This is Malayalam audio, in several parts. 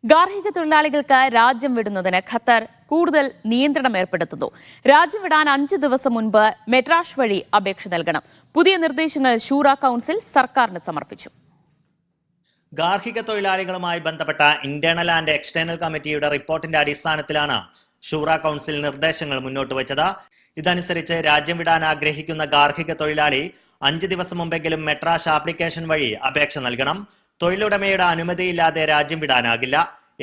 ഗാർഹിക തൊഴിലാളികൾക്ക് രാജ്യം വിടുന്നതിന് ഖത്തർ കൂടുതൽ നിയന്ത്രണം ഏർപ്പെടുത്തുന്നു. രാജ്യം വിടാൻ 5 ദിവസം മുൻപ് മെട്രാഷ് വഴി അപേക്ഷ നൽകണം. പുതിയ നിർദ്ദേശങ്ങൾ ഷൂറ കൗൺസിൽ സർക്കാരിന് സമർപ്പിച്ചു. ഗാർഹിക തൊഴിലാളികളുമായി ബന്ധപ്പെട്ട ഇന്റേണൽ ആൻഡ് എക്സ്റ്റേണൽ കമ്മിറ്റിയുടെ റിപ്പോർട്ടിന്റെ അടിസ്ഥാനത്തിലാണ് ഷൂറ കൗൺസിൽ നിർദ്ദേശങ്ങൾ മുന്നോട്ട് വെച്ചത്. ഇതനുസരിച്ച് രാജ്യം വിടാൻ ആഗ്രഹിക്കുന്ന ഗാർഹിക തൊഴിലാളി 5 ദിവസം മുമ്പെങ്കിലും മെട്രാഷ് ആപ്ലിക്കേഷൻ വഴി അപേക്ഷ നൽകണം. തൊഴിലുടമയുടെ അനുമതിയില്ലാതെ രാജ്യം വിടാനാകില്ല.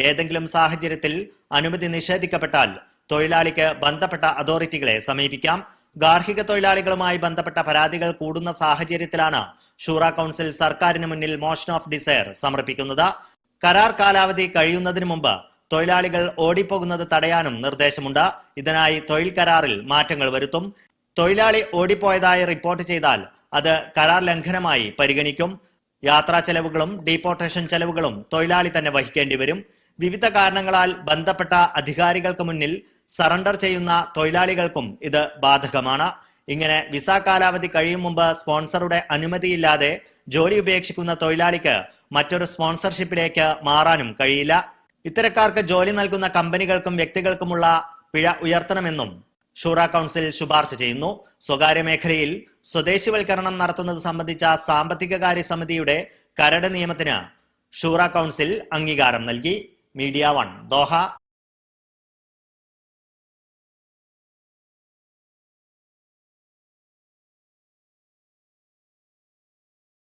ഏതെങ്കിലും സാഹചര്യത്തിൽ അനുമതി നിഷേധിക്കപ്പെട്ടാൽ തൊഴിലാളിക്ക് ബന്ധപ്പെട്ട അതോറിറ്റികളെ സമീപിക്കാം. ഗാർഹിക തൊഴിലാളികളുമായി ബന്ധപ്പെട്ട പരാതികൾ കൂടുന്ന സാഹചര്യത്തിലാണ് ഷൂറ കൗൺസിൽ സർക്കാരിന് മുന്നിൽ മോഷൻ ഓഫ് ഡിസയർ സമർപ്പിക്കുന്നത്. കരാർ കാലാവധി കഴിയുന്നതിന് മുമ്പ് തൊഴിലാളികൾ ഓടിപ്പോകുന്നത് തടയാനും നിർദ്ദേശമുണ്ട്. ഇതിനായി തൊഴിൽ കരാറിൽ മാറ്റങ്ങൾ വരുത്തും. തൊഴിലാളി ഓടിപ്പോയതായി റിപ്പോർട്ട് ചെയ്താൽ അത് കരാർ ലംഘനമായി പരിഗണിക്കും. യാത്രാ ചെലവുകളും ഡീപ്പോർട്ടേഷൻ ചെലവുകളും തൊഴിലാളി തന്നെ വഹിക്കേണ്ടി വരും. വിവിധ കാരണങ്ങളാൽ ബന്ധപ്പെട്ട അധികാരികൾക്ക് മുന്നിൽ സറണ്ടർ ചെയ്യുന്ന തൊഴിലാളികൾക്കും ഇത് ബാധകമാണ്. ഇങ്ങനെ വിസ കാലാവധി കഴിയും മുമ്പ് സ്പോൺസറുടെ അനുമതിയില്ലാതെ ജോലി ഉപേക്ഷിക്കുന്ന തൊഴിലാളിക്ക് മറ്റൊരു സ്പോൺസർഷിപ്പിലേക്ക് മാറാനും കഴിയില്ല. ഇത്തരക്കാർക്ക് ജോലി നൽകുന്ന കമ്പനികൾക്കും വ്യക്തികൾക്കുമുള്ള പിഴ ഉയർത്തണമെന്നും ഷൂറ കൗൺസിൽ ശുപാർശ ചെയ്യുന്നു. സ്വകാര്യ മേഖലയിൽ സ്വദേശിവൽക്കരണം നടത്തുന്നത് സംബന്ധിച്ച സാമ്പത്തിക കാര്യ സമിതിയുടെ കരട് നിയമത്തിന് ഷൂറ കൗൺസിൽ അംഗീകാരം നൽകി. Media 1 Doha.